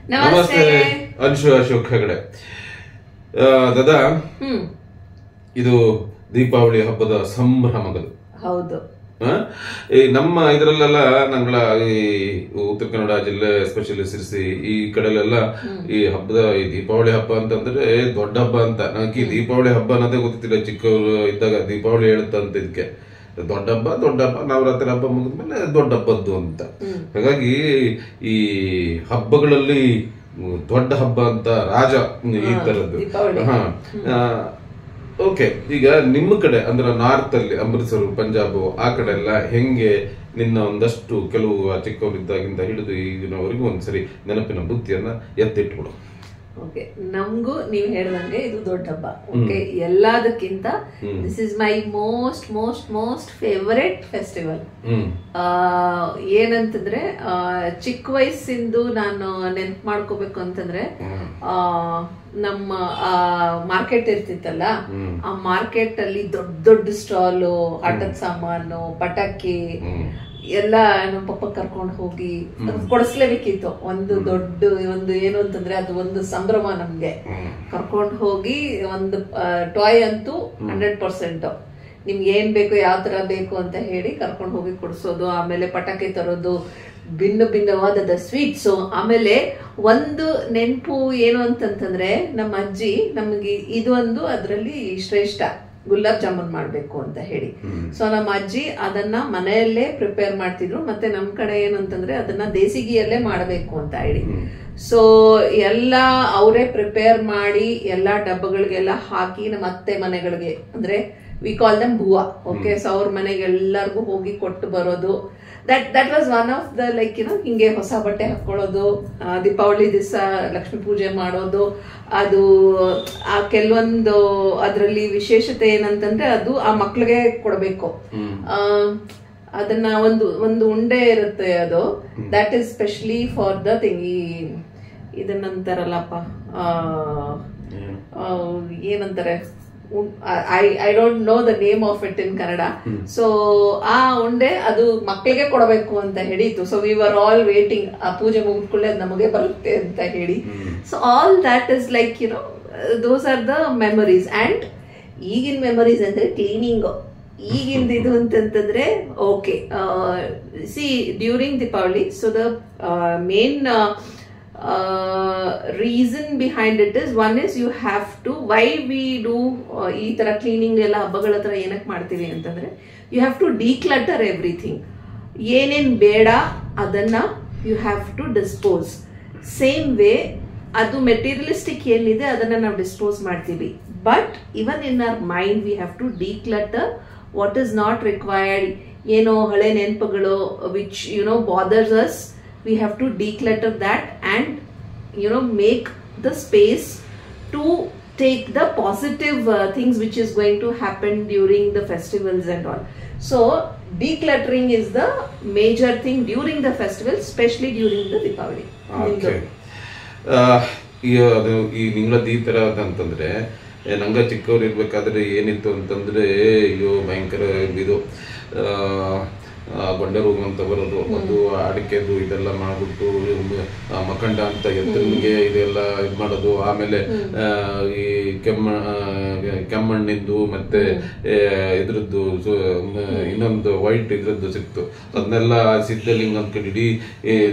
ನಮಸ್ತೆ ಅಂಶು ಅಶೋಕ್ ಹೆಗಡೆ. ದಾದಾ, ಇದು ದೀಪಾವಳಿ ಹಬ್ಬದ ಸಂಭ್ರಮಗಳು. ಹೌದು. ನಮ್ಮ ಇದರಲ್ಲೆಲ್ಲ ನಂಗಳ ಈ ಉತ್ತರ ಕನ್ನಡ ಜಿಲ್ಲೆ, ಎಸ್ಪೆಷಲಿ ಸಿರ್ಸಿ ಈ ಕಡೆಲೆಲ್ಲ ಈ ಹಬ್ಬದ ಈ ದೀಪಾವಳಿ ಹಬ್ಬ ಅಂತಂದ್ರೆ ದೊಡ್ಡ ಹಬ್ಬ ಅಂತ. ನನಗೆ ದೀಪಾವಳಿ ಹಬ್ಬ ಅನ್ನೋದೇ ಗೊತ್ತಿಲ್ಲ. ಚಿಕ್ಕವರು ಇದ್ದಾಗ ದೀಪಾವಳಿ ಹೇಳುತ್ತಂತ ಇದಕ್ಕೆ ದೊಡ್ಡ ಹಬ್ಬ ನವರಾತ್ರಿ ಹಬ್ಬ ಮುಗಿದ್ಮೇಲೆ ದೊಡ್ಡ ಹಬ್ಬದ್ದು ಅಂತ. ಹಾಗಾಗಿ ಈ ಹಬ್ಬಗಳಲ್ಲಿ ದೊಡ್ಡ ಹಬ್ಬ ಅಂತ ರಾಜ ಈ ತರದ್ದು. ಓಕೆ, ಈಗ ನಿಮ್ಮ ಕಡೆ ಅಂದ್ರೆ ನಾರ್ತ್ ಅಲ್ಲಿ ಅಮೃತ್ಸರ್, ಪಂಜಾಬ್ ಆ ಕಡೆ ಎಲ್ಲ ಹೆಂಗೆ ನಿನ್ನ ಒಂದಷ್ಟು ಕೆಲವು ಚಿಕ್ಕವರಿದ್ದಾಗಿಂದ ಹಿಡಿದು ಈಗಿನವರೆಗೂ ಒಂದ್ಸರಿ ನೆನಪಿನ ಬುತ್ತಿಯನ್ನ ಎತ್ತಿಟ್ಬಿಡು. ಓಕೆ, ನಮಗೂ ನೀವು ಹೇಳ್ದಂಗೆ ಇದು ದೊಡ್ಡ ಹಬ್ಬ. ಓಕೆ, ಎಲ್ಲದಕ್ಕಿಂತ this is my most most most favourite festival. ಏನಂತಂದ್ರೆ ಚಿಕ್ಕ ವಯಸ್ಸಿಂದು ನಾನು ನೆನ್ಪು ಮಾಡ್ಕೋಬೇಕು ಅಂತಂದ್ರೆ ನಮ್ಮ ಮಾರ್ಕೆಟ್ ಇರ್ತಿತ್ತಲ್ಲ, ಆ ಮಾರ್ಕೆಟ್ ಅಲ್ಲಿ ದೊಡ್ಡ ದೊಡ್ಡ ಸ್ಟಾಲು, ಆಟದ ಸಾಮಾನು, ಪಟಾಕಿ ಎಲ್ಲ ನಮ್ಮ ಪಪ್ಪ ಕರ್ಕೊಂಡು ಹೋಗಿ ಕೊಡಿಸ್ಲೇಬೇಕಿತ್ತು. ಒಂದು ದೊಡ್ಡ ಒಂದು ಏನು ಅಂತಂದ್ರೆ ಅದು ಒಂದು ಸಂಭ್ರಮ ನಮ್ಗೆ. ಕರ್ಕೊಂಡು ಹೋಗಿ ಒಂದು ಟಾಯ್ ಅಂತೂ 100% ನಿಮ್ಗೆ ಏನ್ ಬೇಕು, ಯಾವ ತರ ಬೇಕು ಅಂತ ಹೇಳಿ ಕರ್ಕೊಂಡು ಹೋಗಿ ಕೊಡಿಸೋದು. ಆಮೇಲೆ ಪಟಾಕಿ ತರೋದು, ಭಿನ್ನವಾದ ಸ್ವೀಟ್ಸು. ಆಮೇಲೆ ಒಂದು ನೆನಪು ಏನು ಅಂತಂತಂದ್ರೆ ನಮ್ಮ ಅಜ್ಜಿ ನಮ್ಗೆ ಇದು ಒಂದು ಅದರಲ್ಲಿ ಶ್ರೇಷ್ಠ ಗುಲಾಬ್ ಜಾಮೂನ್ ಮಾಡ್ಬೇಕು ಅಂತ ಹೇಳಿ. ಸೊ ನಮ್ಮ ಅಜ್ಜಿ ಅದನ್ನ ಮನೆಯಲ್ಲೇ ಪ್ರಿಪೇರ್ ಮಾಡ್ತಿದ್ರು. ಮತ್ತೆ ನಮ್ ಕಡೆ ಏನಂತಂದ್ರೆ ಅದನ್ನ ದೇಸಿಗಿಯಲ್ಲೇ ಮಾಡ್ಬೇಕು ಅಂತ ಹೇಳಿ. ಸೊ ಎಲ್ಲ ಅವರೇ ಪ್ರಿಪೇರ್ ಮಾಡಿ ಎಲ್ಲಾ ಡಬ್ಬಗಳಿಗೆಲ್ಲ ಹಾಕಿ ನಮ್ಮ ಅತ್ತೆ ಮನೆಗಳಿಗೆ, ಅಂದ್ರೆ ವಿ ಕಾಲ್ ದಮ್ ಬುವಾ. ಓಕೆ, ಸೊ ಅವ್ರ ಮನೆಗೆ ಎಲ್ಲರಿಗೂ ಹೋಗಿ ಕೊಟ್ಟು ಬರೋದು. That was one of the like ಹಿಂಗೆ ಹೊಸ ಬಟ್ಟೆ ಹಾಕೊಳ್ಳೋದು, ದೀಪಾವಳಿ ದಿವಸ ಲಕ್ಷ್ಮೀ ಪೂಜೆ ಮಾಡೋದು. ಅದು ಆ ಕೆಲವೊಂದು ಅದರಲ್ಲಿ ವಿಶೇಷತೆ ಏನಂತಂದ್ರೆ ಅದು ಆ ಮಕ್ಳಿಗೆ ಕೊಡ್ಬೇಕು. ಅದನ್ನ ಒಂದು ಉಂಡೆ ಇರುತ್ತೆ, ಅದು that is specially for the thing. ಇದನ್ನಂತಾರಲ್ಲಪ್ಪ, ಏನಂತಾರೆ, I don't know the name of it in Kannada. So ಆ ಉಂಡೆ ಅದು ಮಕ್ಕಳಿಗೆ ಕೊಡಬೇಕು ಅಂತ ಹೇಳಿತ್ತು. So we were all waiting, ಆ ಪೂಜೆ ಮುಗಿದ್ಕೊಳ್ಳೆ ಅದು ನಮಗೆ ಬರುತ್ತೆ ಅಂತ ಹೇಳಿ. So all that is like those are the memories. And ಈಗಿನ ಮೆಮೊರೀಸ್ ಅಂದ್ರೆ ಕ್ಲೀನಿಂಗ್. ಈಗಿಂದ ಇದು ಅಂತಂತಂದ್ರೆ okay, C during Deepavali, so the main reason behind it is, one is you have to, why we do ಈ ತರ ಕ್ಲೀನಿಂಗ್ ಎಲ್ಲ ಹಬ್ಬಗಳ ಹತ್ರ ಏನಕ್ಕೆ ಮಾಡ್ತೀವಿ ಅಂತಂದ್ರೆ you have to declutter everything. ಏನೇನ್ ಬೇಡ ಅದನ್ನ you have to dispose. Same way ಅದು ಮೆಟೀರಿಯಲಿಸ್ಟಿಕ್ ಏನಿದೆ ಅದನ್ನ ನಾವು ಡಿಸ್ಪೋಸ್ ಮಾಡ್ತೀವಿ. But even in our mind we have to declutter what is not required. ಏನೋ ಹಳೆ ನೆನಪುಗಳು which bothers us, we have to declutter that and make the space to take the positive things which is going to happen during the festivals and all. So decluttering is the major thing during the festival, especially during the Deepavali. Okay. ಈ ನಿಂಗಳದ್ದು ಈ ತರ ಅಂತಂದ್ರೆ ನಂಗ ಚಿಕ್ಕವ್ರು ಇರ್ಬೇಕಾದ್ರೆ ಏನಿತ್ತು ಅಂತಂದ್ರೆ ಅಯ್ಯೋ ಭಯಂಕರ ಇದು ಗೊಂಡೆ ರೋಗ ಅಂತ ಬರೋದು, ಅದು ಅಡಿಕೆದು ಇದೆಲ್ಲ ಮಾಡ್ಬಿಟ್ಟು ಮಕಂಡ ಅಂತ ಎತ್ತನಿಗೆ ಇದೆಲ್ಲ ಇದು ಮಾಡೋದು. ಆಮೇಲೆ ಈ ಕೆಮ್ಮಣ್ಣಿಂದು ಮತ್ತೆ ಇದ್ರದ್ದು ಇನ್ನೊಂದು ವೈಟ್ ಇದ್ರದ್ದು ಸಿಕ್ತು, ಅದನ್ನೆಲ್ಲ ಸಿದ್ಧಲಿಂಗ ಅಂತ ಇಡೀ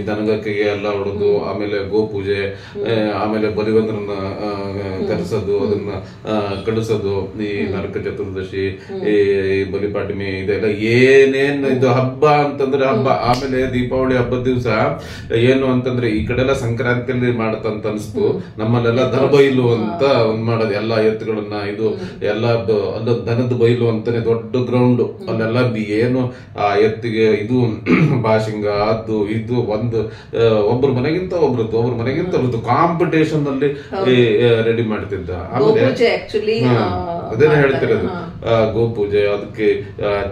ದನಗಕ್ಕೆಗೆ ಎಲ್ಲ ಹೊಡೋದು. ಆಮೇಲೆ ಗೋಪೂಜೆ, ಆಮೇಲೆ ಬಲಿವಂದ್ರನ್ನ ಕರೆಸೋದು, ಅದನ್ನ ಕಡಿಸೋದು, ಈ ನರಕ ಚತುರ್ದಶಿ, ಈ ಬಲಿಪಾಡ್ಯಮಿ, ಇದೆಲ್ಲ ಏನೇನ್ ಇದು ಹಬ್ಬ ಅಂತಂದ್ರೆ ಹಬ್ಬ. ಆಮೇಲೆ ದೀಪಾವಳಿ ಹಬ್ಬದ ದಿವಸ ಏನು ಅಂತಂದ್ರೆ ಈ ಕಡೆ ಎಲ್ಲ ಸಂಕ್ರಾಂತಿಯಲ್ಲಿ ಮಾಡತ್ತಂತ ಅನ್ಸ್ತು, ನಮ್ಮಲ್ಲೆಲ್ಲ ದನ ಬೈಲು ಅಂತ ಒಂದ್ ಮಾಡೋದು. ಎಲ್ಲಾ ಎತ್ತುಗಳನ್ನ ಇದು ಎಲ್ಲ ಅದು ದನದ ಬೈಲು ಅಂತಾನೆ ದೊಡ್ಡ ಗ್ರೌಂಡ್, ಅಲ್ಲೆಲ್ಲ ಏನು ಆ ಎತ್ತಿಗೆ ಇದು ಬಾಶಿಂಗ ಅದು ಇದು ಒಂದು ಒಬ್ರ ಮನೆಗಿಂತ ಒಬ್ರದ್ದು ಕಾಂಪಿಟೇಷನ್ ಅಲ್ಲಿ ರೆಡಿ ಮಾಡ್ತಿದ್ದ. ಆಮೇಲೆ ಅದೇನ ಹೇಳ್ತಿರೋದು ಗೋಪೂಜೆ, ಅದಕ್ಕೆ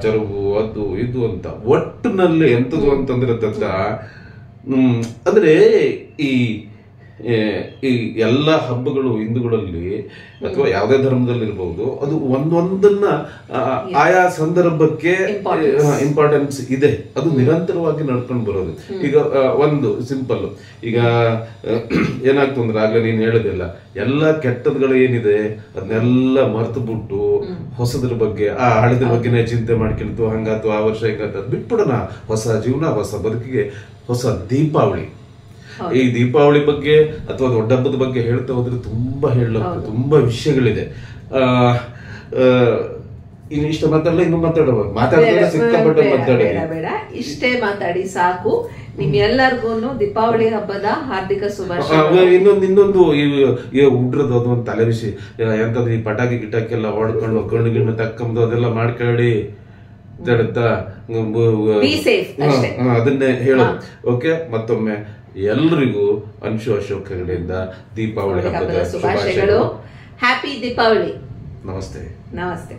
ಚರುಗು ಅದು ಇದು ಅಂತ. ಒಟ್ಟಿನಲ್ಲಿ ಎಂತದು ಅಂತಂದ್ರೆ ಅಂದ್ರೆ ಈ ಈ ಎಲ್ಲ ಹಬ್ಬಗಳು ಹಿಂದೂಗಳಲ್ಲಿ ಅಥವಾ ಯಾವುದೇ ಧರ್ಮದಲ್ಲಿ ಇರಬಹುದು, ಅದು ಒಂದೊಂದನ್ನ ಆಯಾ ಸಂದರ್ಭಕ್ಕೆ ಇಂಪಾರ್ಟೆನ್ಸ್ ಇದೆ, ಅದು ನಿರಂತರವಾಗಿ ನಡ್ಕೊಂಡು ಬರೋದು. ಈಗ ಒಂದು ಸಿಂಪಲ್, ಈಗ ಏನಾಗ್ತು ಅಂದ್ರೆ ಆಗ್ಲೇ ನೀನ್ ಹೇಳೋದಿಲ್ಲ, ಎಲ್ಲ ಕೆಟ್ಟದ್ಗಳು ಏನಿದೆ ಅದನ್ನೆಲ್ಲ ಮರ್ತು ಬಿಟ್ಟು ಹೊಸದ್ರ ಬಗ್ಗೆ ಹಳೆದ್ರ ಬಗ್ಗೆನೇ ಚಿಂತೆ ಮಾಡ್ಕೊಂತು, ಹಂಗಾತು ಆ ವರ್ಷ ಹಿಂಗಾತು ಬಿಟ್ಬಿಡೋಣ. ಹೊಸ ಜೀವನ, ಹೊಸ ಬದುಕಿಗೆ ಹೊಸ ದೀಪಾವಳಿ. ಈ ದೀಪಾವಳಿ ಬಗ್ಗೆ ಅಥವಾ ದೊಡ್ಡ ಹಬ್ಬದ ಬಗ್ಗೆ ಹೇಳ್ತಾ ಹೋದ್ರೆ ತುಂಬಾ ಹೇಳಕ್ಕೆ ತುಂಬಾ ವಿಷಯಗಳಿದೆ. ಇನ್ನು ಇಷ್ಟ ಮಾತಾಡಲ್ಲ, ಇನ್ನು ಮಾತಾಡಿದ್ರೆ ಸಿಕ್ಕಾಪಟ್ಟೆ ಬೇಡ, ಇಷ್ಟೇ ಮಾತಾಡಿ ಸಾಕು. ನಿಮ್ಗೆಲ್ಲರಿಗೂ ದೀಪಾವಳಿ ಹಬ್ಬದ ಹಾರ್ದಿಕ ಶುಭಾಶಯ. ಇನ್ನೊಂದು ಈ ಹುಡ್ರದ್ದು ಅದೊಂದು ತಲೆ ಬಿಸಿ ಎಂತದ್ದು, ಈ ಪಟಾಕಿ ಗಿಟಾಕೆಲ್ಲ ಹೊಡ್ಕೊಂಡು ಕಣ್ಣು ಗಿಣ್ಣು ತಕ್ಕಂದು ಅದೆಲ್ಲ ಮಾಡ್ಕೊಳ್ಳಿ ಅದನ್ನೇ ಹೇಳೋದು. ಓಕೆ, ಮತ್ತೊಮ್ಮೆ ಎಲ್ರಿಗೂ ಅನ್ಶು ಅಶೋಕ್ ಕಡೆಯಿಂದ ದೀಪಾವಳಿ ಹಬ್ಬದ ಶುಭಾಶಯಗಳು. ಹ್ಯಾಪಿ ದೀಪಾವಳಿ. ನಮಸ್ತೆ. ನಮಸ್ತೆ.